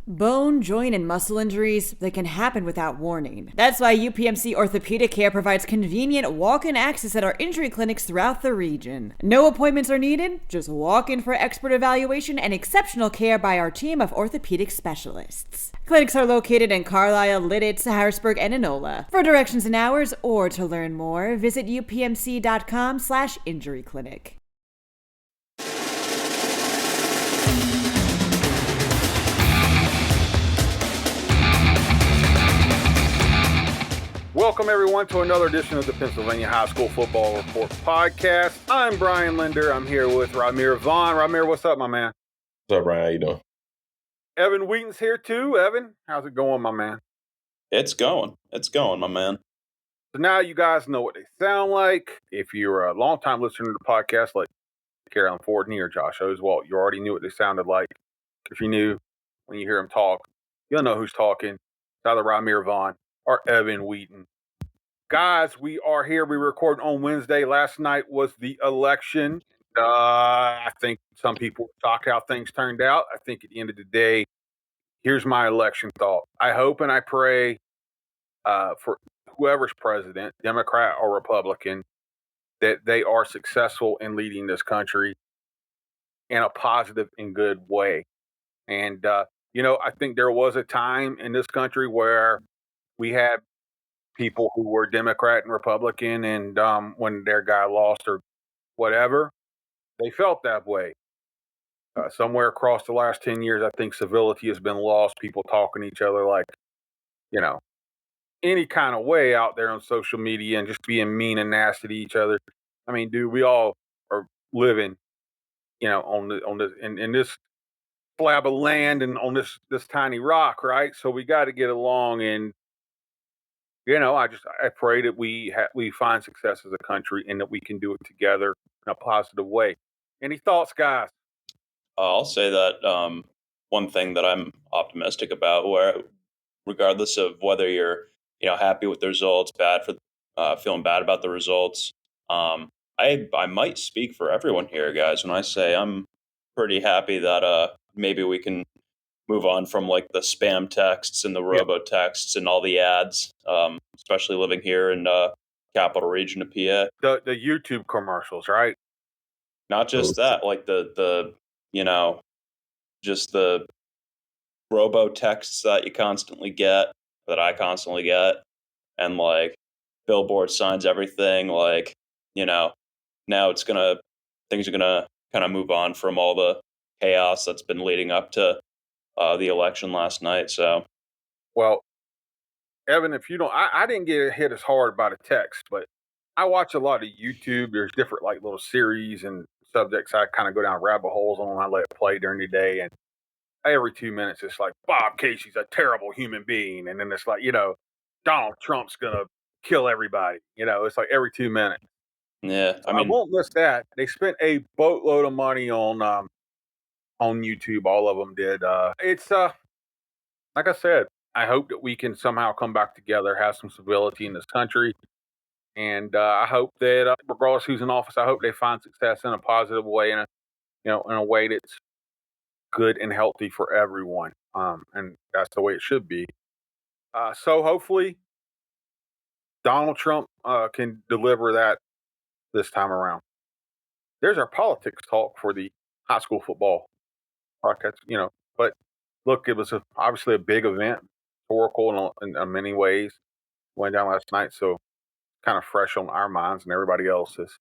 Bone, joint, and muscle injuries, they can happen without warning. That's why UPMC Orthopedic Care provides convenient walk-in access at our injury clinics throughout the region. No appointments are needed, just walk in for expert evaluation and exceptional care by our team of orthopedic specialists. Clinics are located in Carlisle, Lidditz, Harrisburg, and Enola. For directions and hours or to learn more, visit upmc.com/injuryclinic. Welcome, everyone, to another edition of the Pennsylvania High School Football Report podcast. I'm Brian Linder. I'm here with Rymir Vaughn. Rymir, what's up, my man? What's up, Brian? How you doing? Evan Wheaton's here, too. Evan, how's it going, my man? It's going, my man. So now you guys know what they sound like. If you're a longtime listener to the podcast, like Carolyn Fordney or Josh Oswalt, you already knew what they sounded like. If you knew when you hear them talk, you'll know who's talking. It's either Rymir Vaughn or Evan Wheaton. Guys, we are here. We recorded on Wednesday. Last night was the election. I think some people were shocked how things turned out. I think at the end of the day, here's my election thought. I hope and I pray for whoever's president, Democrat or Republican, that they are successful in leading this country in a positive and good way. And, I think there was a time in this country where we had people who were Democrat and Republican, and when their guy lost or whatever, they felt that way. Somewhere across the last 10 years, I think civility has been lost. People talking to each other like, any kind of way out there on social media and just being mean and nasty to each other. I mean, dude, we all are living, in this slab of land and on this tiny rock, right? So we got to get along, and I pray that we find success as a country and that we can do it together in a positive way. Any thoughts, guys? I'll say that one thing that I'm optimistic about, where regardless of whether you're happy with the results, feeling bad about the results, I might speak for everyone here, guys, when I say I'm pretty happy that maybe we can move on from like the spam texts and the robo texts and all the ads, especially living here in capital region of PA. The YouTube commercials, right? Not just that, like the just the robo texts that you constantly get, that I constantly get, and like billboard signs, everything. Like now things are gonna kind of move on from all the chaos that's been leading up to the election last night. So, well, Evan, if you don't, I didn't get hit as hard by the text, but I watch a lot of YouTube. There's different like little series and subjects. I kind of go down rabbit holes on. I let it play during the day, and every 2 minutes it's like Bob Casey's a terrible human being, and then it's like Donald Trump's gonna kill everybody. It's like every 2 minutes. Yeah, I won't miss that. They spent a boatload of money on YouTube. All of them did. It's like I said, I hope that we can somehow come back together, have some civility in this country. And I hope that regardless who's in office, I hope they find success in a positive way, in a way that's good and healthy for everyone. And that's the way it should be. So hopefully Donald Trump can deliver that this time around. There's our politics talk for the high school football podcast, but look, it was obviously a big event, historical in many ways. Went down last night, so kind of fresh on our minds and everybody else's.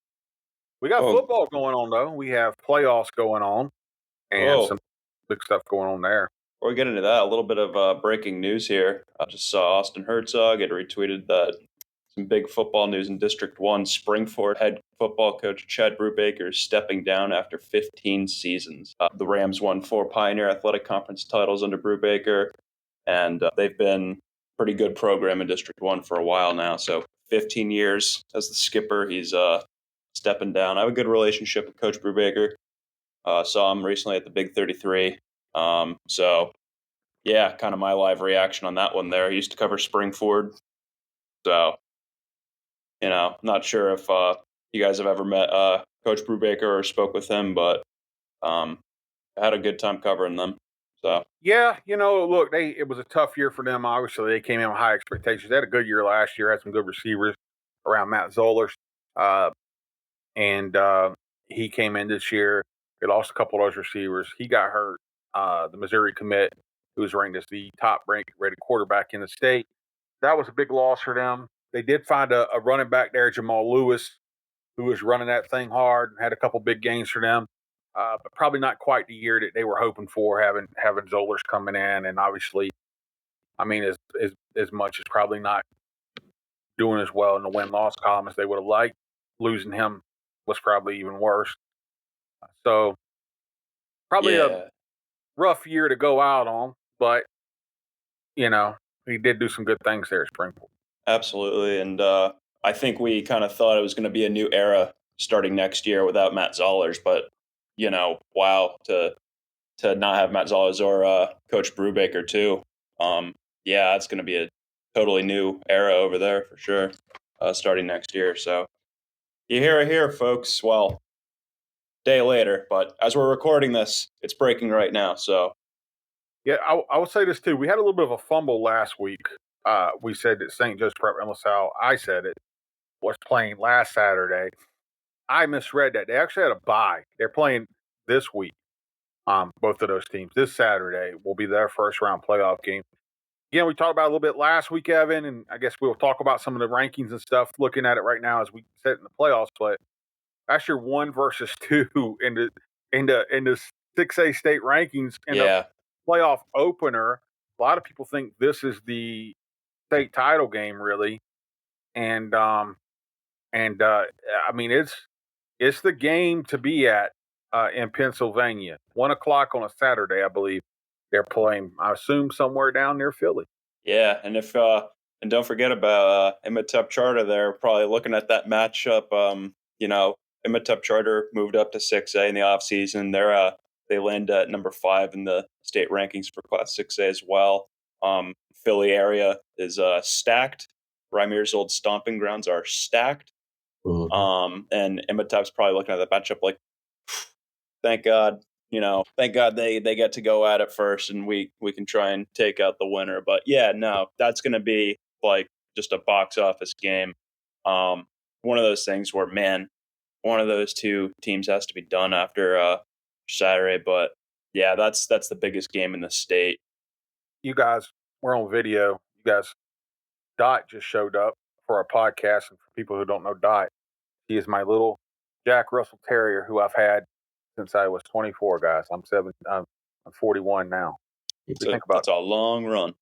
We got football going on, though. We have playoffs going on and some big stuff going on there. Before we get into that, a little bit of breaking news here. I just saw Austin Herzog had retweeted that some big football news in District 1. Springford head football coach Chad Brubaker is stepping down after 15 seasons. The Rams won 4 Pioneer Athletic Conference titles under Brubaker, and they've been a pretty good program in District 1 for a while now. So 15 years as the skipper, he's stepping down. I have a good relationship with Coach Brubaker. Saw him recently at the Big 33. So, yeah, kind of my live reaction on that one there. He used to cover Springford. So, not sure if you guys have ever met Coach Brubaker or spoke with him, but I had a good time covering them. So Yeah, look, it was a tough year for them. Obviously, they came in with high expectations. They had a good year last year. Had some good receivers around Matt Zollers, and he came in this year. They lost a couple of those receivers. He got hurt. The Missouri commit, who was ranked as the top ranked rated quarterback in the state, that was a big loss for them. They did find a running back there, Jamal Lewis, who was running that thing hard and had a couple big gains for them. But probably not quite the year that they were hoping for, having Zollers coming in, and obviously, I mean, as much as probably not doing as well in the win loss column as they would have liked. Losing him was probably even worse. So probably a yeah, rough year to go out on, but he did do some good things there at Springfield. absolutely. And I think we kind of thought it was going to be a new era starting next year without Matt Zollers, but wow, to not have Matt Zollers or Coach Brubaker too. Yeah, it's going to be a totally new era over there for sure, starting next year. So you hear it here, folks. Well, day later, but as we're recording this, it's breaking right now. So Yeah, I will say this too. We had a little bit of a fumble last week. We said that St. Joe's Prep and LaSalle, I said it, was playing last Saturday. I misread that. They actually had a bye. They're playing this week. Both of those teams this Saturday will be their first round playoff game. Again, we talked about it a little bit last week, Evan, and I guess we'll talk about some of the rankings and stuff. Looking at it right now as we sit in the playoffs, but that's your 1 versus 2 in the 6A state rankings in the yeah, playoff opener. A lot of people think this is the state title game, really, and I mean it's the game to be at in Pennsylvania. 1 o'clock on a Saturday, I believe they're playing. I assume somewhere down near Philly. yeah. And if and don't forget about Imhotep Charter. They're probably looking at that matchup. Imhotep Charter moved up to 6A in the offseason. They land at number 5 in the state rankings for Class 6A as well. Philly area is stacked. Rymir's old stomping grounds are stacked. And Imhotep's probably looking at the matchup like, thank God, thank God they get to go at it first, and we can try and take out the winner. But yeah, no, that's going to be like just a box office game. One of those things where, man, one of those two teams has to be done after Saturday. But yeah, that's the biggest game in the state. You guys, we're on video. You guys, Dot just showed up for our podcast, and for people who don't know Dot, he is my little Jack Russell Terrier who I've had since I was 24. Guys, I'm 41 now. It's We think about that's a long run.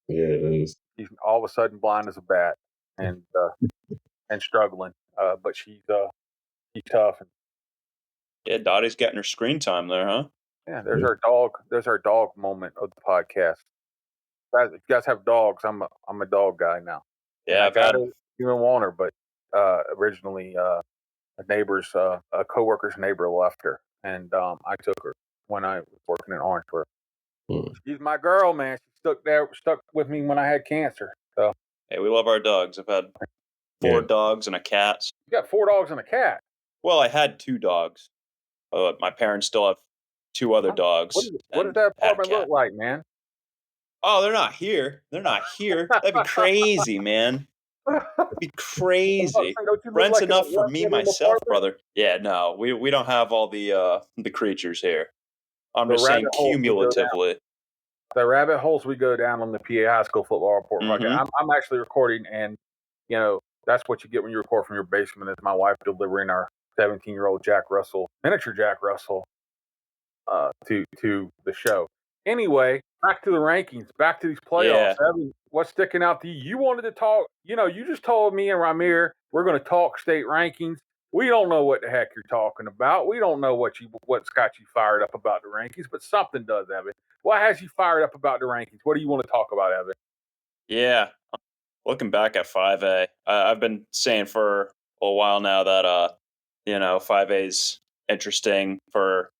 Yeah, it is. she's all of a sudden blind as a bat and struggling, but she's tough. And, Yeah, Dottie's getting her screen time there, huh? yeah, there's our dog. There's our dog moment of the podcast. Guys, if you guys have dogs, I'm a dog guy now. And Yeah, I I've got had. a human want her, but originally a coworker's neighbor left her, and I took her when I was working in Orangeburg. Mm. She's my girl, man. She stuck with me when I had cancer. So Hey, we love our dogs. I've had 4 Yeah. dogs and a cat. you got 4 dogs and a cat. Well, I had 2 dogs. My parents still have 2 other dogs What does and that had a apartment look cat. like, man? Oh, they're not here. They're not here. That'd be crazy, man. That'd be crazy. Don't you live Rent's like in a enough for me one-bedroom myself, apartment? brother. Yeah, no, we don't have all the creatures here. I'm The just rabbit saying holes we go down. cumulatively. The rabbit holes we go down on the PA High School football report. Mhm. I'm actually recording, and that's what you get when you record from your basement. Is my wife delivering our 17-year-old miniature Jack Russell, to the show. Anyway, back to the rankings, back to these playoffs. Yeah. Evan, what's sticking out to you? You wanted to talk. You just told me and Rymir we're going to talk state rankings. We don't know what the heck you're talking about. We don't know what's got you fired up about the rankings, but something does, Evan. What has you fired up about the rankings? What do you want to talk about, Evan? Yeah. Looking back at 5A, I've been saying for a while now that 5A's interesting for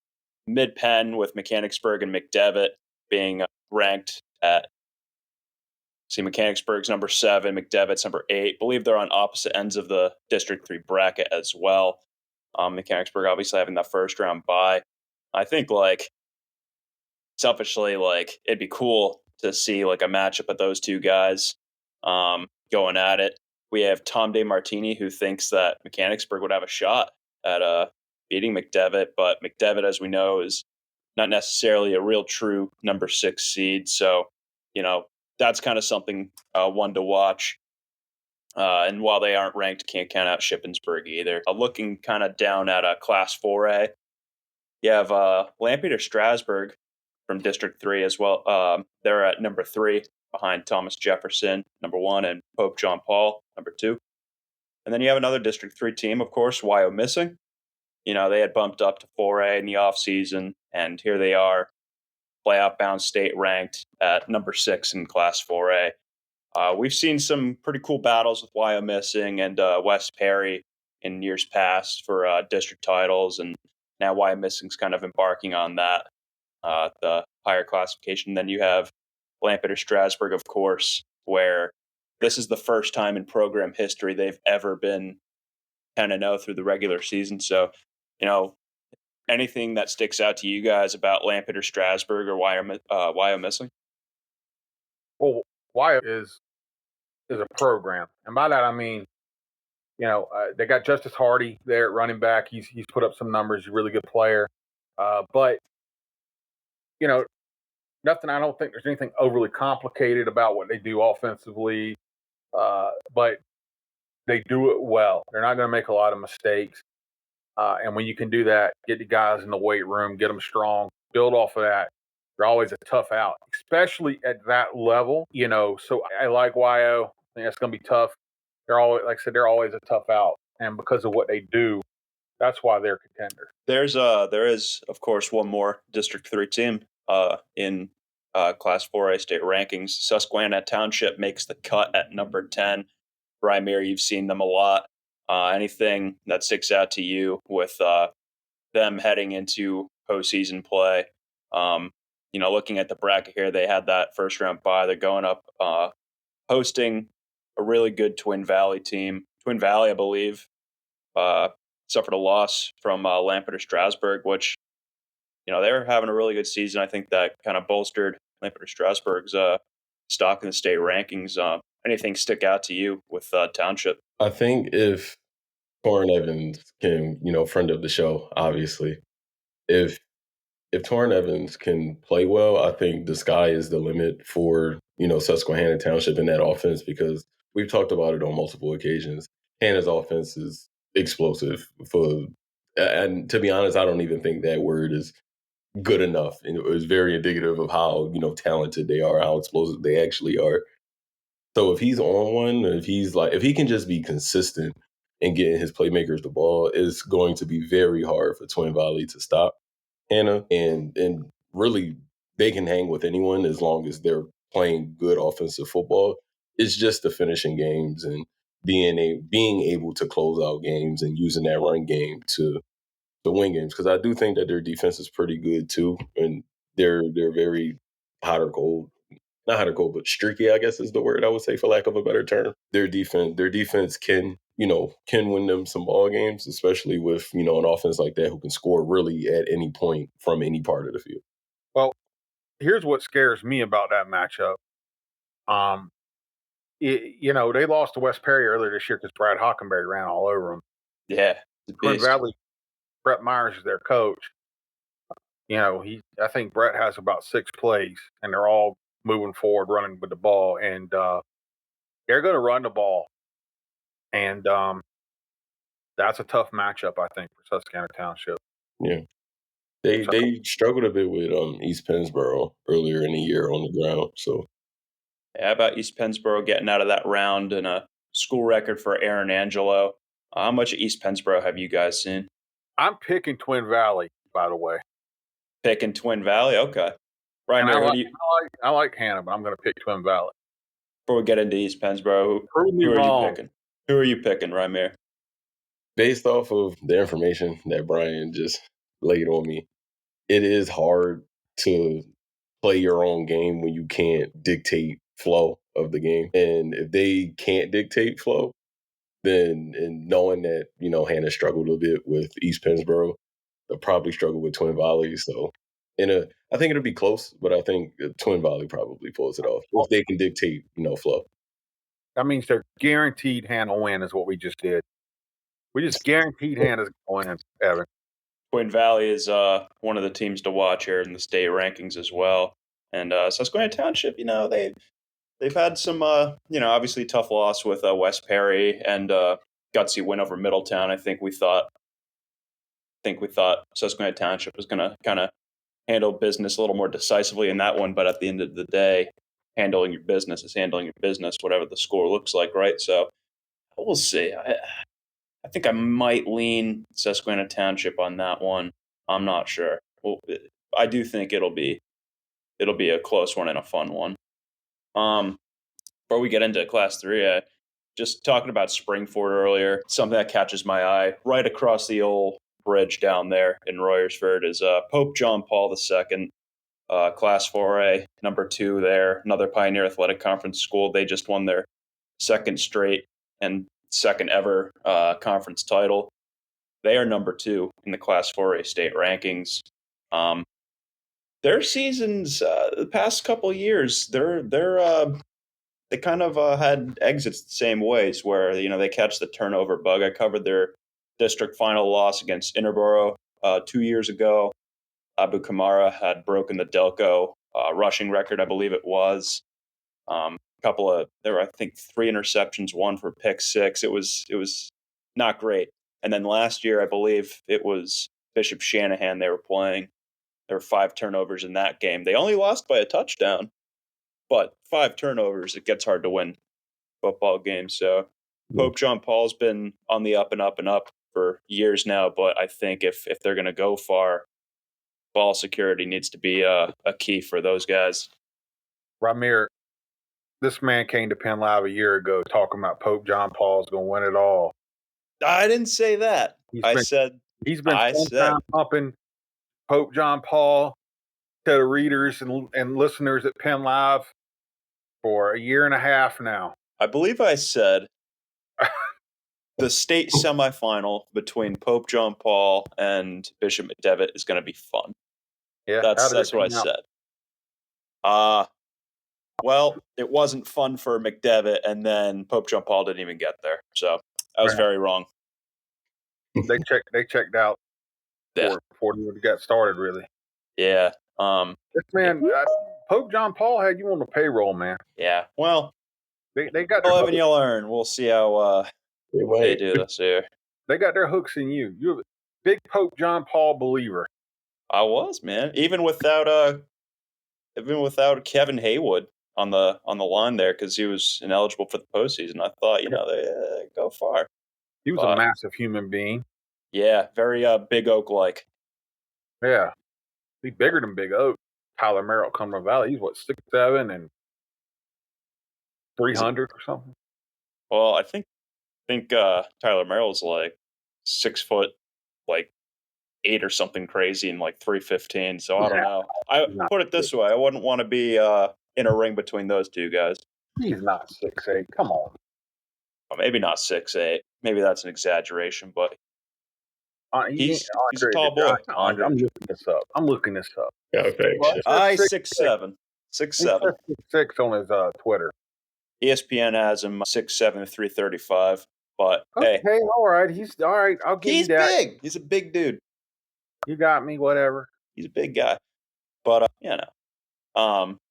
Mid-Penn with Mechanicsburg and McDevitt being ranked at, see, Mechanicsburg's number 7, McDevitt's number 8. I believe they're on opposite ends of the District 3 bracket as well. Mechanicsburg obviously having that first round bye. I think selfishly, like, it'd be cool to see like a matchup of those two guys going at it. We have Tom DeMartini, who thinks that Mechanicsburg would have a shot at beating McDevitt, but McDevitt, as we know, is not necessarily a real true number 6 seed. So, that's kind of something one to watch. And while they aren't ranked, can't count out Shippensburg either. Looking kind of down at Class 4A, you have Lampeter Strasburg from District 3 as well. They're at number 3 behind Thomas Jefferson, number 1, and Pope John Paul, number 2. And then you have another District 3 team, of course, Wyomissing. They had bumped up to 4A in the offseason, and here they are, playoff-bound state ranked at number 6 in Class 4A. We've seen some pretty cool battles with Wyomissing and West Perry in years past for district titles, and now Wyomissing's kind of embarking on that, the higher classification. Then you have Lampeter Strasburg, of course, where this is the first time in program history they've ever been 10-0 through the regular season. So, anything that sticks out to you guys about Lampeter Strasburg or Wyomissing? Well, Wyatt is a program, and by that I mean, they got Justice Hardy there at running back. He's put up some numbers. He's a really good player, but nothing. I don't think there's anything overly complicated about what they do offensively, but they do it well. They're not going to make a lot of mistakes, and when you can do that, get the guys in the weight room, get them strong, build off of that. They're always a tough out, especially at that level. So I like YO. I think that's going to be tough. They're always, like I said, they're always a tough out, and because of what they do, that's why they're contenders. There is, of course, one more District 3 team in Class 4A state rankings. Susquehanna Township makes the cut at number 10. Rymir, you've seen them a lot. Anything that sticks out to you with them heading into postseason play? Looking at the bracket here, they had that first round bye. They're going up hosting a really good Twin Valley team. Twin Valley, I believe, suffered a loss from Lampeter Strasburg, which, they're having a really good season. I think that kind of bolstered Lampeter Strasburg's stock in the state rankings. Anything stick out to you with Township? I think if Torrin Evans can, friend of the show, obviously, if Torrin Evans can play well, I think the sky is the limit for, Susquehanna Township in that offense, because we've talked about it on multiple occasions. Hannah's offense is explosive and to be honest, I don't even think that word is good enough. And it was very indicative of how, talented they are, how explosive they actually are. So if he's on one, if he can just be consistent and getting his playmakers the ball, it's going to be very hard for Twin Valley to stop Hannah. And really, they can hang with anyone as long as they're playing good offensive football. It's just the finishing games and being able to close out games and using that run game to win games. Because I do think that their defense is pretty good too, and they're very hot or cold. Not hot or cold, but streaky, I guess is the word I would say, for lack of a better term. Their defense can win them some ball games, especially with, an offense like that who can score really at any point from any part of the field. Well, here's what scares me about that matchup. They lost to West Perry earlier this year because Brad Hockenberry ran all over them. Yeah. Twin Valley, Brett Myers is their coach. I think Brett has about 6 plays, and they're all moving forward, running with the ball, and they're going to run the ball. And that's a tough matchup, I think, for Susquehanna Township. Yeah. They struggled a bit with East Pennsboro earlier in the year on the ground. So, how about East Pennsboro getting out of that round and a school record for Aaron Angelo? How much of East Pennsboro have you guys seen? I'm picking Twin Valley, by the way. Picking Twin Valley? Okay. Ryan, I like Hannah, but I'm going to pick Twin Valley. Before we get into East Pennsboro, Prove me wrong. You picking? Who are you picking, Rymir? Based off of the information that Brian just laid on me, it is hard to play your own game when you can't dictate flow of the game. And if they can't dictate flow, then, and knowing that, Hannah struggled a bit with East Pennsboro, they'll probably struggle with Twin Valley. So I think it'll be close, but I think Twin Valley probably pulls it off if they can dictate, flow. That means they're guaranteed Hannah win is what we just did. We just guaranteed Hannah's going to win, Evan. Twin Valley is one of the teams to watch here in the state rankings as well. And Susquehanna Township, they've had some, obviously tough loss with West Perry and gutsy win over Middletown. I think we thought Susquehanna Township was going to kind of handle business a little more decisively in that one. But at the end of the day, handling your business is handling your business, whatever the score looks like, right? So we'll see. I think I might lean Susquehanna Township on that one. I'm not sure. Well, I do think it'll be a close one and a fun one. Before we get into Class 3A, just talking about Springford earlier, something that catches my eye right across the old bridge down there in Royersford is Pope John Paul II, Class 4A, number 2 there, another Pioneer Athletic Conference school. They just won their second straight and second ever conference title. They are number 2 in the Class 4A state rankings. Their seasons, the past couple of years, they kind of had exits the same ways, where they catch the turnover bug. I covered their district final loss against Interboro 2 years ago. Abu Kamara had broken the Delco rushing record, I believe it was. There were, I think, 3 interceptions, 1 for pick 6. It was not great. And then last year, I believe it was Bishop Shanahan they were playing. There were 5 turnovers in that game. They only lost by a touchdown, but 5 turnovers, it gets hard to win football games. So Pope John Paul's been on the up and up and up for years now, but I think if they're going to go far, ball security needs to be a key for those guys. Rymir, this man came to PennLive a year ago talking about Pope John Paul's going to win it all. I didn't say that. He's been pumping Pope John Paul to the readers and listeners at PennLive for a year and a half now. I believe I said the state semifinal between Pope John Paul and Bishop McDevitt is going to be fun. Yeah, that's what I said. Well, it wasn't fun for McDevitt, and then Pope John Paul didn't even get there. So I was very wrong. They checked out before they would got started, really. Yeah. This man, Pope John Paul had you on the payroll, man. Yeah. Well, they got. Well, Evan, you'll learn. We'll see how they do this year. They got their hooks in you. You're a big Pope John Paul believer. I was, man. Even without Kevin Haywood on the line there, because he was ineligible for the postseason. I thought, they go far. He was a massive human being. Yeah, very Big Oak like. Yeah, he's bigger than Big Oak. Tyler Merrill, Cumberland Valley. He's 6'7" and 300 or something. Well, I think Tyler Merrill's like 6 foot, like 8 or something crazy, and like 315. So I don't know. I put it this way: I wouldn't want to be in a ring between those two guys. He's not 6'8". Come on. Well, maybe not 6'8". Maybe that's an exaggeration, but he's a tall boy. I'm looking this up. Okay. 6'7". 6'7". 6'6" on his Twitter. ESPN has him 6'7", 335. But okay, all right. He's all right. I'll give you that. He's big. He's a big dude. You got me. Whatever. He's a big guy. But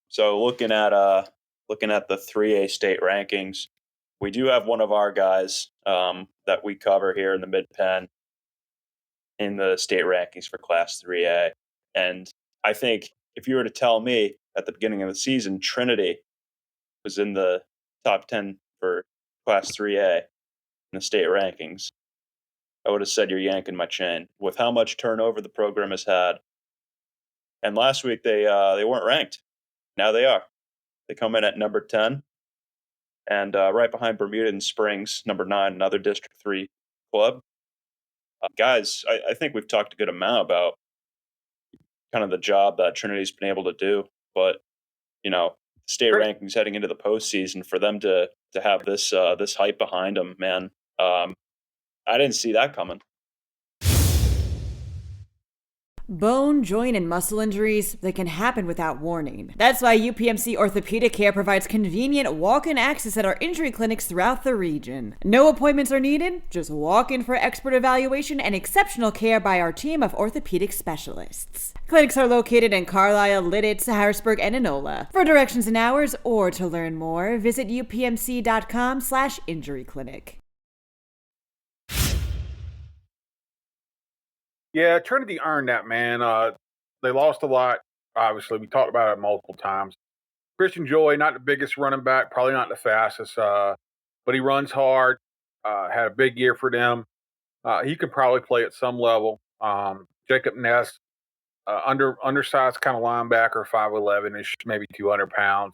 so looking at the 3A state rankings, we do have one of our guys that we cover here in the Mid-Penn in the state rankings for Class 3A. And I think if you were to tell me at the beginning of the season Trinity was in the top 10 for Class 3A in the state rankings, I would have said you're yanking my chain with how much turnover the program has had. And last week they weren't ranked. Now they are. They come in at number 10, and right behind Bermuda and Springs, number 9, another District 3 club. Guys, I think we've talked a good amount about kind of the job that Trinity's been able to do, but state rankings heading into the postseason, for them to have this hype behind them, man. I didn't see that coming. Bone, joint, and muscle injuries, they can happen without warning. That's why UPMC Orthopedic Care provides convenient walk-in access at our injury clinics throughout the region. No appointments are needed, just walk in for expert evaluation and exceptional care by our team of orthopedic specialists. Clinics are located in Carlisle, Lidditz, Harrisburg, and Enola. For directions and hours or to learn more, visit upmc.com/injuryclinic. Yeah, Trinity earned that, man. They lost a lot. Obviously, we talked about it multiple times. Christian Joy, not the biggest running back, probably not the fastest, but he runs hard. Had a big year for them. He could probably play at some level. Jacob Ness, undersized kind of linebacker, 5'11-ish, maybe 200 pounds,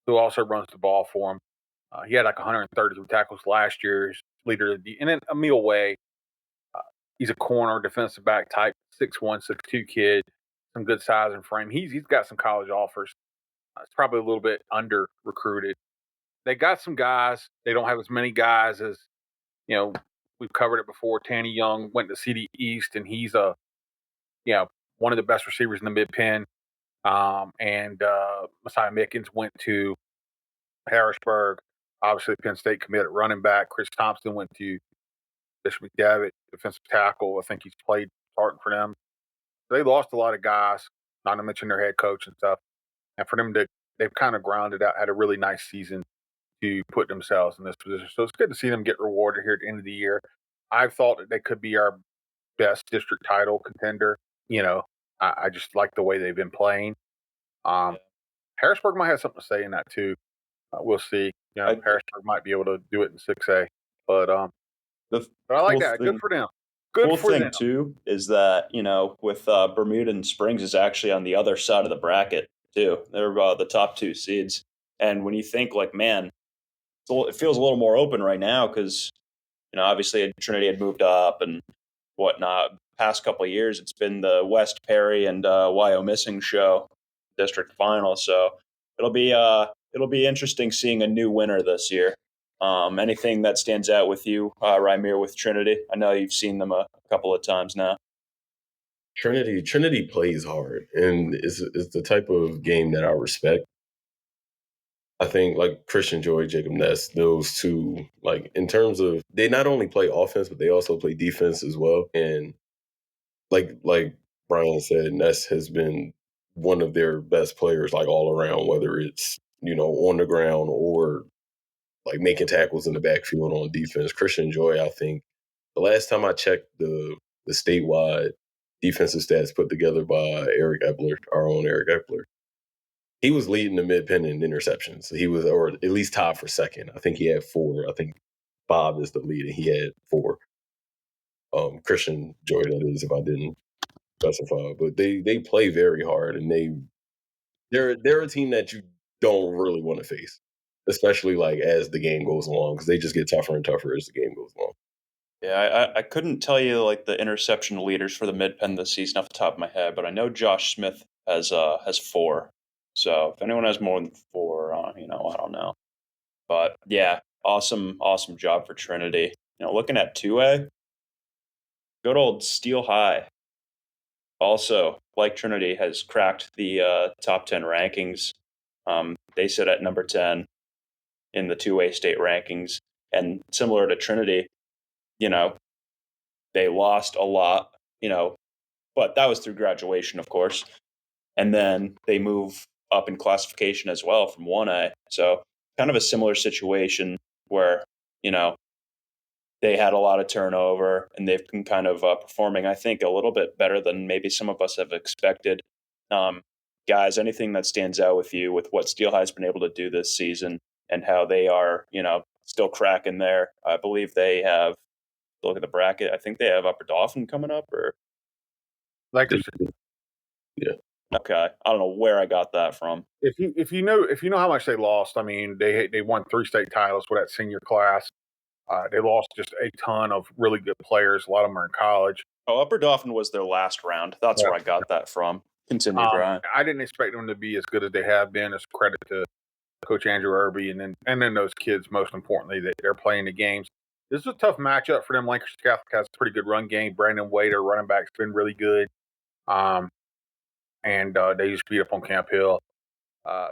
who also runs the ball for him. He had like 132 tackles last year. He's leader of the, and then Emil Way. He's a corner, defensive back type, 6'1", 6'2" kid, some good size and frame. He's got some college offers. It's probably a little bit under recruited. They got some guys. They don't have as many guys as, we've covered it before. Tanny Young went to CD East, and he's one of the best receivers in the mid-pen. And Messiah Mickens went to Harrisburg. Obviously, Penn State committed running back. Chris Thompson went to Bishop McDavitt, defensive tackle. I think he's played starting for them. They lost a lot of guys, not to mention their head coach and stuff. And for them they've kind of grounded out, had a really nice season to put themselves in this position. So it's good to see them get rewarded here at the end of the year. I've thought that they could be our best district title contender. I just like the way they've been playing. Harrisburg might have something to say in that too. We'll see. Harrisburg might be able to do it in 6A. But I like that. Good for them. Cool thing too is that with Bermuda and Springs is actually on the other side of the bracket too. They're the top two seeds, and when you think like, man, it feels a little more open right now because obviously Trinity had moved up and whatnot. Past couple of years, it's been the West Perry and Wyomissing show district final, so it'll be interesting seeing a new winner this year. Anything that stands out with you, Rymir, with Trinity? I know you've seen them a couple of times now. Trinity plays hard, and it's the type of game that I respect. I think like Christian Joy, Jacob Ness, those two, like in terms of they not only play offense, but they also play defense as well. And like Brian said, Ness has been one of their best players, like all around, whether it's on the ground or like making tackles in the backfield on defense. Christian Joy, I think the last time I checked the statewide defensive stats put together by Eric Epler, our own Eric Epler, he was leading the mid-pen in interceptions. He was, or at least tied for second. I think he had 4. I think Bob is the lead, and he had 4. Christian Joy, that is, if I didn't specify. But they play very hard, and they're a team that you don't really want to face, especially like as the game goes along, because they just get tougher and tougher as the game goes along. Yeah, I couldn't tell you like the interception leaders for the mid-pen this season off the top of my head, but I know Josh Smith has 4. So if anyone has more than 4, I don't know. But yeah, awesome job for Trinity. Looking at 2A, good old Steel High. Also, like Trinity, has cracked the top 10 rankings. They sit at number 10 in the 2A state rankings. And similar to Trinity, they lost a lot, but that was through graduation, of course. And then they move up in classification as well from 1A. So kind of a similar situation where, they had a lot of turnover and they've been kind of performing, I think, a little bit better than maybe some of us have expected. Guys, anything that stands out with you with what Steel High's been able to do this season and how they are, still cracking there? I believe they have, look at the bracket, I think they have Upper Dauphin coming up, or Yeah. Okay, I don't know where I got that from. If you know how much they lost, I mean, they won 3 state titles with that senior class. They lost just a ton of really good players. A lot of them are in college. Oh, Upper Dauphin was their last round. That's where I got that from. Continue, Brian. I didn't expect them to be as good as they have been. As credit to Coach Andrew Irby, and then those kids. Most importantly, that they're playing the games. This is a tough matchup for them. Lancaster Catholic has a pretty good run game. Brandon Wade, our running back, has been really good. And they just beat up on Camp Hill.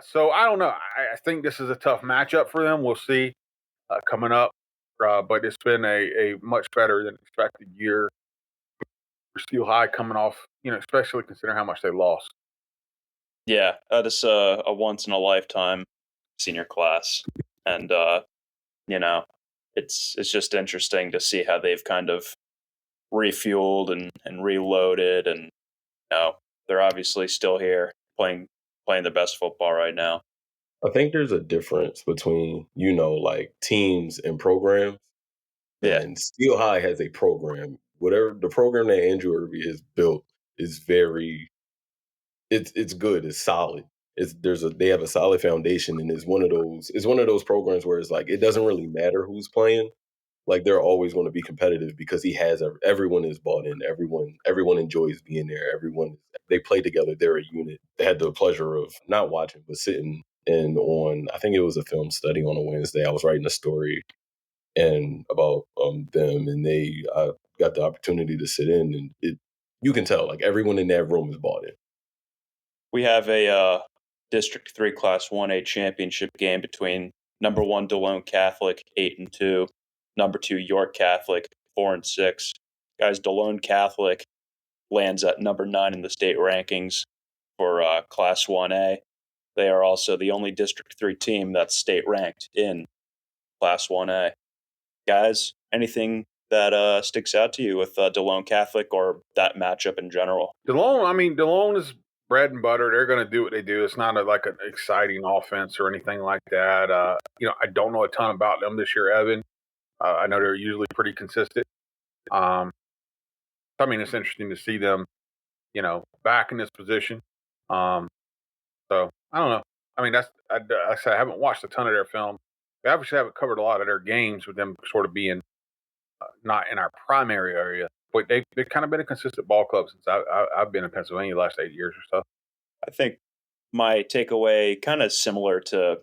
So I don't know. I think this is a tough matchup for them. We'll see coming up. But it's been a much better than expected year for Steel High coming off, especially considering how much they lost. Yeah, this a once in a lifetime senior class, and you know, it's just interesting to see how they've kind of refueled and reloaded, and they're obviously still here playing the best football right now. I think there's a difference between, like teams and programs. Yeah, And Steel High has a program. Whatever the program that Andrew Irby has built is it's good, it's solid. They have a solid foundation, and it's one of those programs where it's like it doesn't really matter who's playing. Like they're always going to be competitive because he has everyone is bought in. Everyone enjoys being there. Everyone they play together. They're a unit. They had the pleasure of not watching but sitting and on. I think it was a film study on a Wednesday. I was writing a story and about them, and they got the opportunity to sit in, and you can tell like everyone in that room is bought in. we have a District 3 Class 1A championship game between number 1 DeLone Catholic 8-2, number 2 York Catholic 4-6. Guys, DeLone Catholic lands at number 9 in the state rankings for Class 1A. They are also the only District 3 team that's state ranked in Class 1A. Guys, anything that sticks out to you with DeLone Catholic or that matchup in general? DeLone is bread and butter. They're going to do what they do. It's not like an exciting offense or anything like that. I don't know a ton about them this year, Evan. I know they're usually pretty consistent. It's interesting to see them, back in this position. So I don't know. I said I haven't watched a ton of their film. We obviously haven't covered a lot of their games with them sort of being not in our primary area, but they've kind of been a consistent ball club since I've been in Pennsylvania the last 8 years or so. I think my takeaway, kind of similar to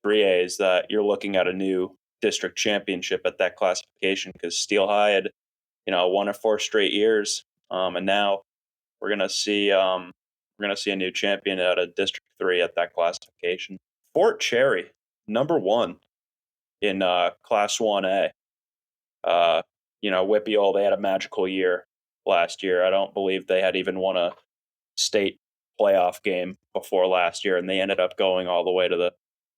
3A, is that you're looking at a new district championship at that classification because Steel High had, won it 4 straight years, and now we're gonna see a new champion at a District 3 at that classification. Fort Cherry, number 1 in Class 1A. Whippeal, they had a magical year last year. I don't believe they had even won a state playoff game before last year, and they ended up going all the way to the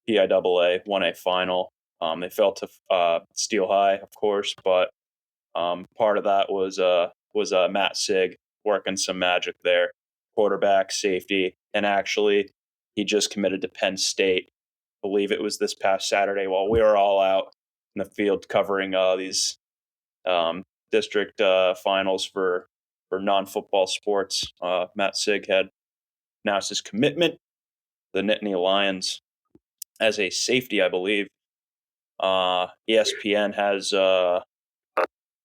PIAA 1A final. They fell to Steel High, of course, but part of that was Matt Sig working some magic there, quarterback, safety, and actually he just committed to Penn State. I believe it was this past Saturday while we were all out in the field covering these district finals for non-football sports. Matt Sig had announced his commitment to the Nittany Lions as a safety, I believe. ESPN has, I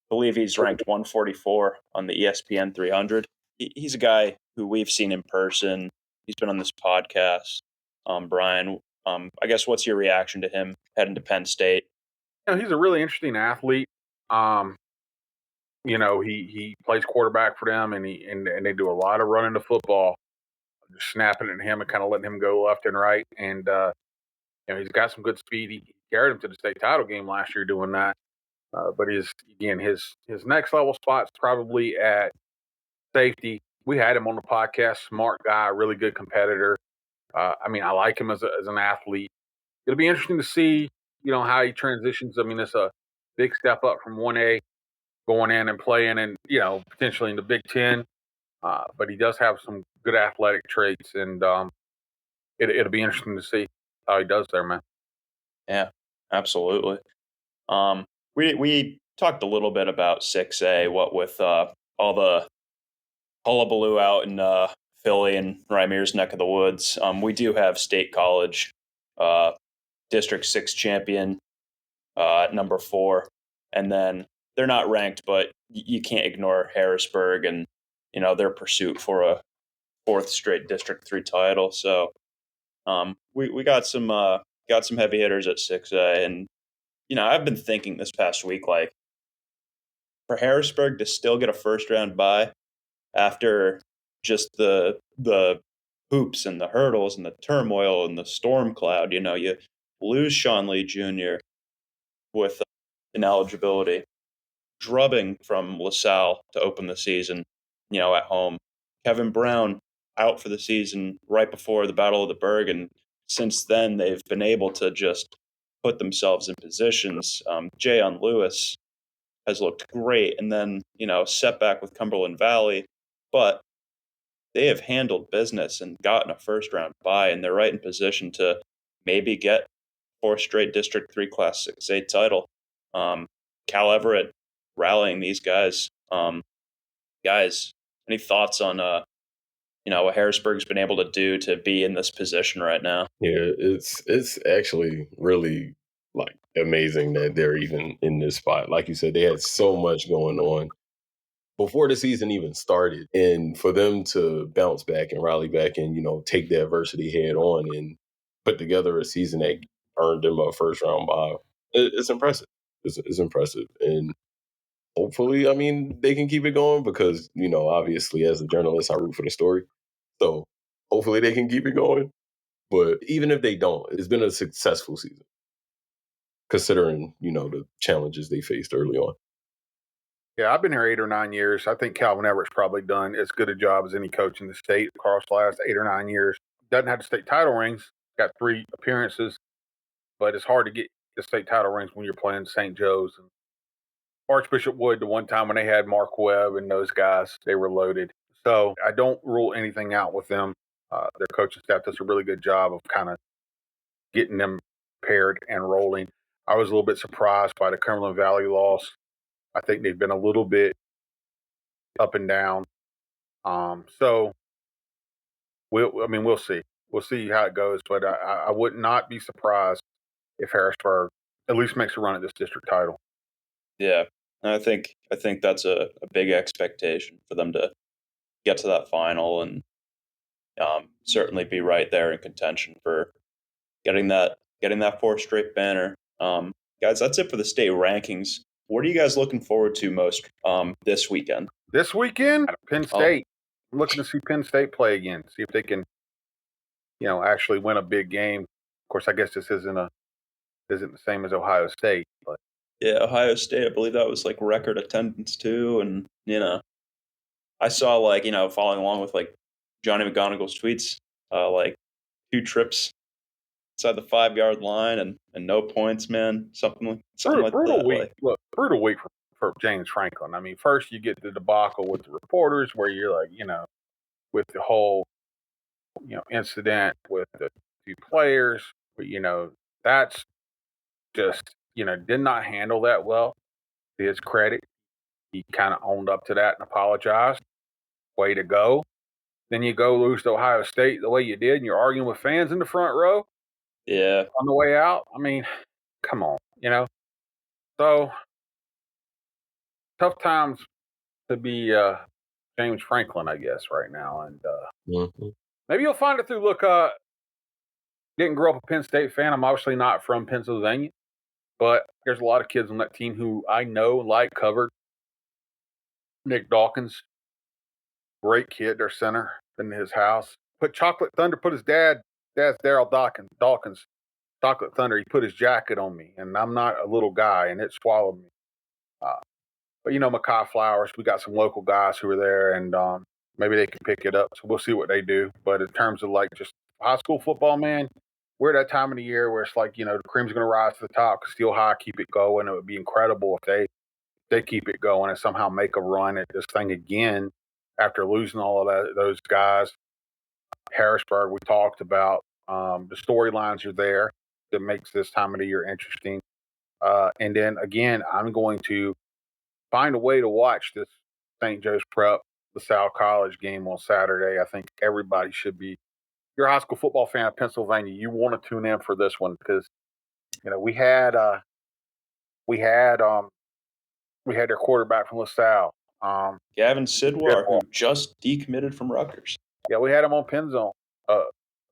believe he's ranked 144 on the ESPN 300. He's a guy who we've seen in person. He's been on this podcast. Brian, I guess what's your reaction to him heading to Penn State? He's a really interesting athlete. He plays quarterback for them, and they do a lot of running the football, just snapping it at him and kind of letting him go left and right. And he's got some good speed. He carried him to the state title game last year doing that. But his next level spot's probably at safety. We had him on the podcast. Smart guy, really good competitor. I like him as an athlete. It'll be interesting to see, how he transitions. It's a big step up from 1A going in and playing and, potentially in the Big Ten. But he does have some good athletic traits, and it'll be interesting to see how he does there, man. Yeah, absolutely. We talked a little bit about 6A, what with all the hullabaloo out in Philly and Rymir's neck of the woods. We do have State College, District 6 champion at number 4. And then they're not ranked, but you can't ignore Harrisburg and, their pursuit for a 4th straight District 3 title. So we got some heavy hitters at 6A. And, I've been thinking this past week, like, for Harrisburg to still get a first round bye after just the hoops and the hurdles and the turmoil and the storm cloud. You lose Sean Lee Jr. with ineligibility, drubbing from LaSalle to open the season, at home. Kevin Brown out for the season right before the Battle of the Berg, and since then they've been able to just put themselves in positions. Jayon Lewis has looked great, and then setback with Cumberland Valley, but they have handled business and gotten a first round bye, and they're right in position to maybe get fourth straight District 3 Class 6A title. Cal Everett rallying these guys. Guys, any thoughts on what Harrisburg's been able to do to be in this position right now? Yeah, it's actually really like amazing that they're even in this spot. Like you said, they had so much going on before the season even started, and for them to bounce back and rally back and take the adversity head on and put together a season that earned them a first round bye, it's impressive. It's impressive, and hopefully, I mean, they can keep it going because obviously, as a journalist, I root for the story, so hopefully they can keep it going. But even if they don't, it's been a successful season considering the challenges they faced early on. Yeah, I've been here 8 or 9 years. I think Calvin Everett's probably done as good a job as any coach in the state across the last 8 or 9 years. Doesn't have the state title rings, got 3 appearances, but it's hard to get the state title rings when you're playing St. Joe's and Archbishop Wood. The one time when they had Mark Webb and those guys, they were loaded. So I don't rule anything out with them. Their coaching staff does a really good job of kind of getting them paired and rolling. I was a little bit surprised by the Cumberland Valley loss. I think they've been a little bit up and down. So we'll see. We'll see how it goes, but I would not be surprised if Harrisburg at least makes a run at this district title. Yeah, I think that's a big expectation for them to get to that final and certainly be right there in contention for getting that fourth straight banner. Guys, that's it for the state rankings. What are you guys looking forward to most this weekend? This weekend, Penn State. I'm looking to see Penn State play again, see if they can, actually win a big game. Of course, I guess this isn't the same as Ohio State, but Yeah, Ohio State, I believe that was like record attendance too, and I saw following along with Johnny McGonigal's tweets, like 2 trips inside the 5-yard line and no points, man. Something like brutal that. week. Look, brutal week for James Franklin. I mean, first you get the debacle with the reporters where you're like, with the whole, incident with the 2 players, but that's just, did not handle that well. To his credit, he kind of owned up to that and apologized. Way to go. Then you go lose to Ohio State the way you did, and you're arguing with fans in the front row. Yeah. On the way out. I mean, come on, So tough times to be James Franklin, I guess, right now. And maybe you'll find it through. Look, didn't grow up a Penn State fan. I'm obviously not from Pennsylvania, but there's a lot of kids on that team who I know, covered. Nick Dawkins, great kid, their center, in his house. Put his dad's Daryl Dawkins, Chocolate Thunder. He put his jacket on me, and I'm not a little guy, and it swallowed me. But Makai Flowers, we got some local guys who are there, and maybe they can pick it up. So we'll see what they do. But in terms of just high school football, man, we're at that time of the year where it's the cream's going to rise to the top. Steel High, keep it going. It would be incredible if they keep it going and somehow make a run at this thing again after losing all of those guys. Harrisburg, we talked about. The storylines are there that makes this time of the year interesting. And then again, I'm going to find a way to watch this St. Joe's Prep, LaSalle College game on Saturday. I think everybody should be. If you're a high school football fan of Pennsylvania, you want to tune in for this one because we had their quarterback from LaSalle, Gavin Sidwar, who just decommitted from Rutgers. Yeah, we had him on Penn Zone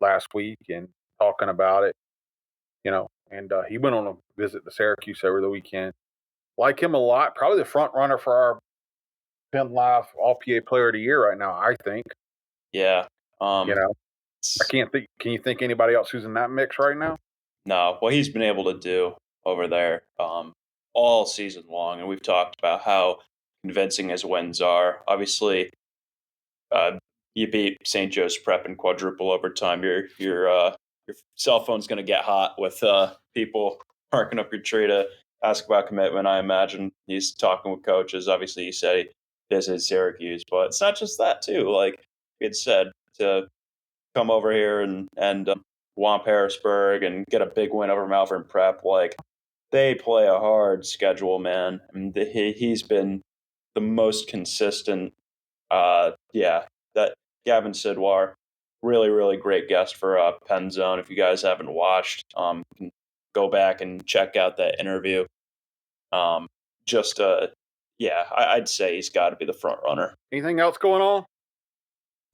last week and talking about it. And he went on a visit to Syracuse over the weekend. Like him a lot. Probably the front runner for our PennLive All-PA Player of the Year right now, I think. Yeah. You know, I can't think. Can you think anybody else who's in that mix right now? No, what he's been able to do over there all season long, and we've talked about how convincing his wins are. Obviously, you beat St. Joe's Prep in quadruple overtime. Your cell phone's going to get hot with people marking up your tree to ask about commitment. I imagine he's talking with coaches. Obviously, he said he visited Syracuse, but it's not just that too. Like it said, to come over here and Wamp Harrisburg and get a big win over Malvern Prep. Like they play a hard schedule, man. And he's been the most consistent. Yeah, that Gavin Sidwar, really, really great guest for Penn Zone. If you guys haven't watched, you can go back and check out that interview. Um, just yeah, I'd say he's got to be the front runner. Anything else going on?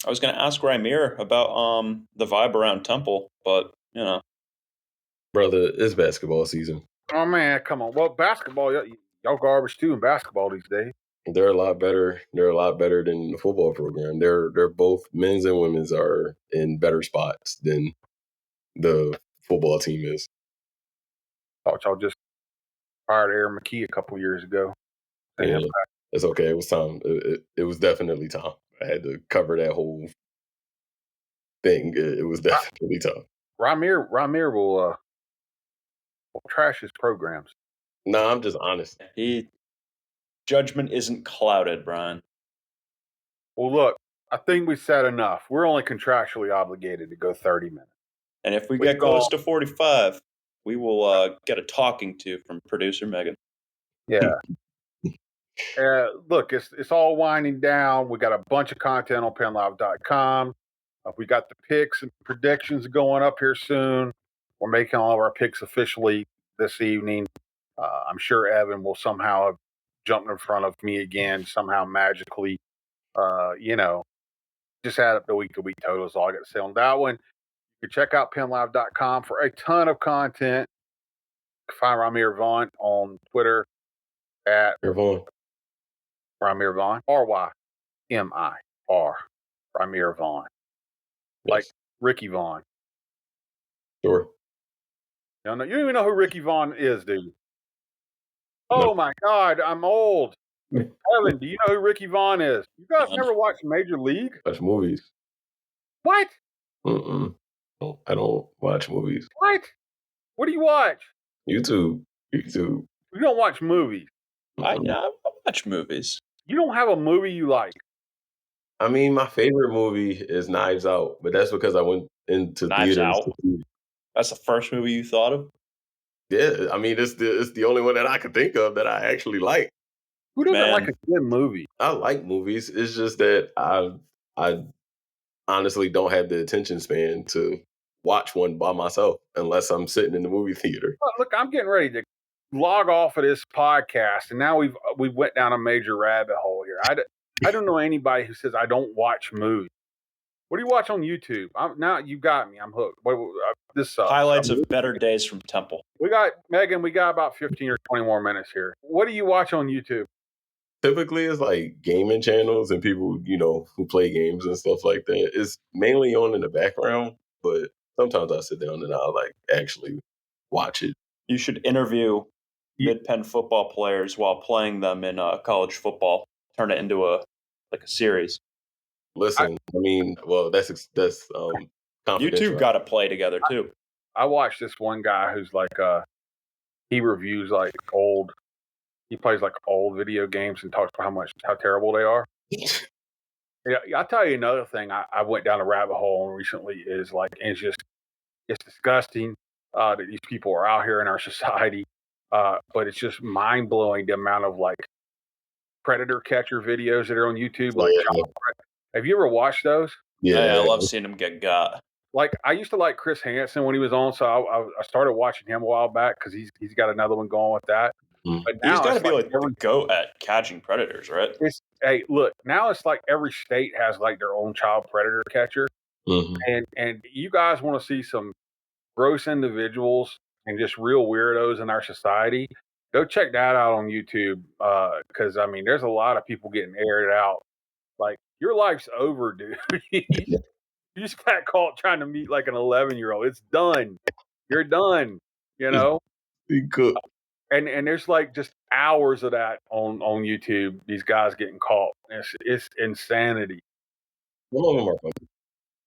I was going to ask Rymir about the vibe around Temple, but you know, Brother, it's basketball season. Oh man, come on. Well, basketball, y'all garbage too in basketball these days. They're a lot better. They're a lot better than the football program. They're both men's and women's are in better spots than the football team is. Thought y'all just fired Aaron McKee a couple years ago. Yeah, it's okay. It was time. It was definitely time. I had to cover that whole thing. It was definitely time. Rymir will trash his programs. No, I'm just honest. Judgment isn't clouded, Brian. Well, look, I think we said enough. We're only contractually obligated to go 30 minutes. And if we get close to 45, we will get a talking to from producer Megan. Yeah. Look, it's all winding down. We got a bunch of content on PennLive.com. We got the picks and predictions going up here soon. We're making all of our picks officially this evening. I'm sure Evan will somehow have jumped in front of me again, somehow magically. Just add up the week-to-week totals. All I got to say on that one. You can check out PennLive.com for a ton of content. You can find Rymir Vaughn on Twitter at Vaughn. Rymir Vaughn. R-Y-M-I-R. Rymir Vaughn. Yes. Like Ricky Vaughn. Sure. You don't even know who Ricky Vaughn is, do you? No. Oh my God, I'm old. Evan, do you know who Ricky Vaughn is? You guys never watched Major League? Watch movies. What? I don't watch movies. What? What do you watch? YouTube. You don't watch movies. I watch movies. You don't have a movie you like. I mean, my favorite movie is Knives Out, but that's because I went into Knives theaters. Out? That's the first movie you thought of? Yeah, I mean, it's the only one that I could think of that I actually like. Who doesn't like a good movie? I like movies. It's just that I honestly don't have the attention span to watch one by myself unless I'm sitting in the movie theater. Well, look, I'm getting ready to log off of this podcast, and now we went down a major rabbit hole here. I don't know anybody who says I don't watch movies. What do you watch on YouTube? Now you got me. I'm hooked. This sucks. Highlights of better days from Temple. We got about 15 or 20 more minutes here. What do you watch on YouTube? Typically, it's like gaming channels and people, who play games and stuff like that. It's mainly on in the background, but sometimes I sit down and I'll actually watch it. You should interview mid-Penn football players while playing them in college football. Turn it into a series. Listen, that's confidential. You two got to play together too. I watched this one guy who's he reviews he plays old video games and talks about how terrible they are. Yeah, I'll tell you another thing. I went down a rabbit hole recently is it's disgusting that these people are out here in our society. But it's just mind blowing the amount of predator catcher videos that are on YouTube. Have you ever watched those? Yeah, I love seeing them get got. I used to like Chris Hansen when he was on, so I started watching him a while back because he's got another one going with that. But now he's got to be the goat at catching predators, right? Hey, look, now it's like every state has their own child predator catcher, and you guys want to see some gross individuals and just real weirdos in our society? Go check that out on YouTube because there's a lot of people getting aired out. your life's over, dude. You just got caught trying to meet like an 11-year-old. It's done. You're done. You know. He cooked. And there's like just hours of that on YouTube. These guys getting caught. It's insanity. Some of them are funny.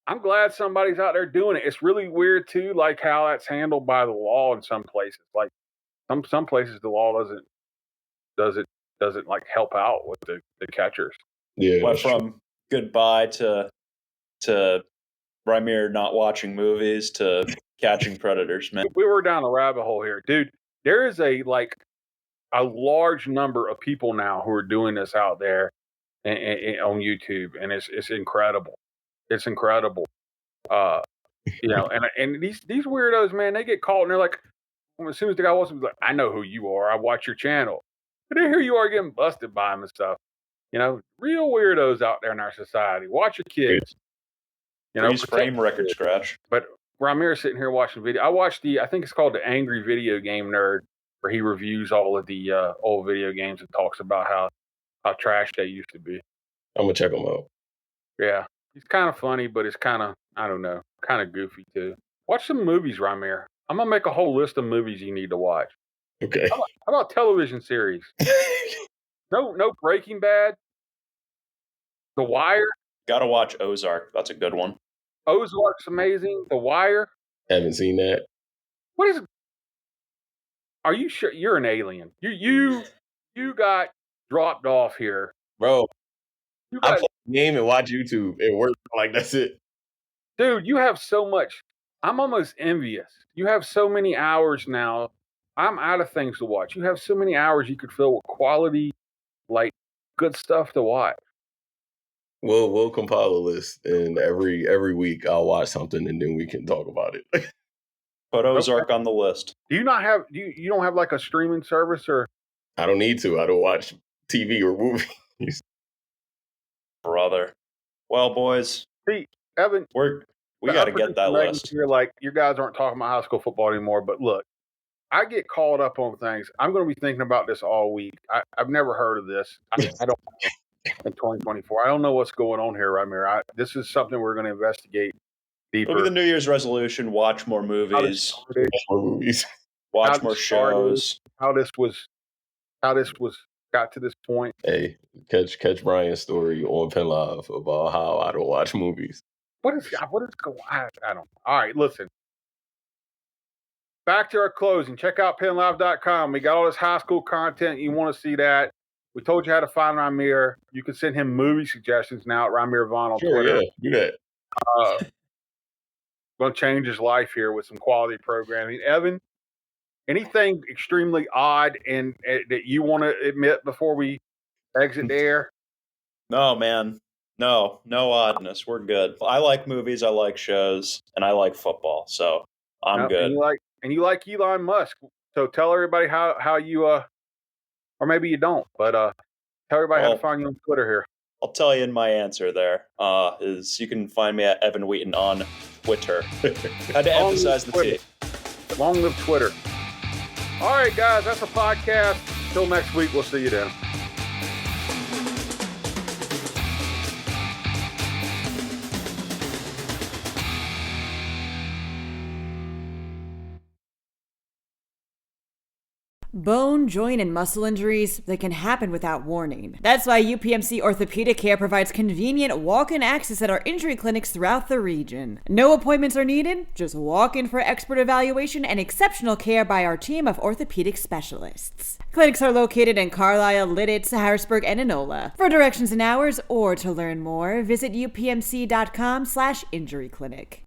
I'm glad somebody's out there doing it. It's really weird too, like how that's handled by the law in some places. Like some places the law doesn't like help out with the catchers. Yeah. Went that's true. from goodbye to Rymir not watching movies to catching predators, man. We were down a rabbit hole here, dude. There is a large number of people now who are doing this out there on YouTube, and it's incredible. It's incredible. You know, and these weirdos, man, they get caught and they're like, as soon as the guy wants to be like, I know who you are. I watch your channel. But then here you are getting busted by him and stuff. You know, real weirdos out there in our society. Watch your kids. You know, Freeze frame record scratch. But Rymir's sitting here watching video. I watched I think it's called The Angry Video Game Nerd, where he reviews all of the old video games and talks about how trash they used to be. I'm gonna check them out. Yeah. He's kind of funny, but it's kind of, I don't know, kind of goofy too. Watch some movies, Rymir. I'm going to make a whole list of movies you need to watch. Okay. How about television series? No Breaking Bad? The Wire? Gotta watch Ozark. That's a good one. Ozark's amazing. The Wire? Haven't seen that. What is... Are you sure? You're an alien. You got dropped off here. Bro, You I got, play the game and watch YouTube and work. Like, that's it. dude, you have so much. I'm almost envious. You have so many hours now. I'm out of things to watch. You have so many hours you could fill with quality, like, good stuff to watch. We'll compile a list, and every week I'll watch something, and then we can talk about it. Put Ozark on the list. Do you not have you don't have like a streaming service or? I don't need to. I don't watch TV or movies. Brother. Well, boys, See, Evan, we got to get that list. You're like, your guys aren't talking about high school football anymore. But look, I get caught up on things. I'm going to be thinking about this all week. I've never heard of this. I don't in 2024. I don't know what's going on here, Rymir. This is something we're going to investigate deeper. It'll be the New Year's resolution. Watch more movies. More movies. Watch more shows. How this was got to this point. Hey, catch Brian's story on PennLive about how I don't watch movies. What is going on? I don't know. All right, listen. Back to our closing. Check out PennLive.com. We got all this high school content. You want to see that. We told you how to find Rymir. You can send him movie suggestions now at Rymir Vaughn on Twitter. Yeah, do that. Going to change his life here with some quality programming. Evan, anything extremely odd and that you want to admit before we exit the air? No, man. No oddness. We're good. I like movies, I like shows, and I like football. So I'm good. And you like Elon Musk. So tell everybody how you or maybe you don't, but tell everybody how to find you on Twitter here. I'll tell you in my answer there is you can find me at Evan Wheaton on Twitter. Had to emphasize the T. Long live Twitter. All right, guys, that's a podcast. Till next week, we'll see you then. Bone, joint, and muscle injuries, they can happen without warning. That's why UPMC Orthopedic Care provides convenient walk-in access at our injury clinics throughout the region. No appointments are needed, just walk in for expert evaluation and exceptional care by our team of orthopedic specialists. Clinics are located in Carlisle, Lidditz, Harrisburg, and Enola. For directions and hours or to learn more, visit upmc.com/injuryclinic.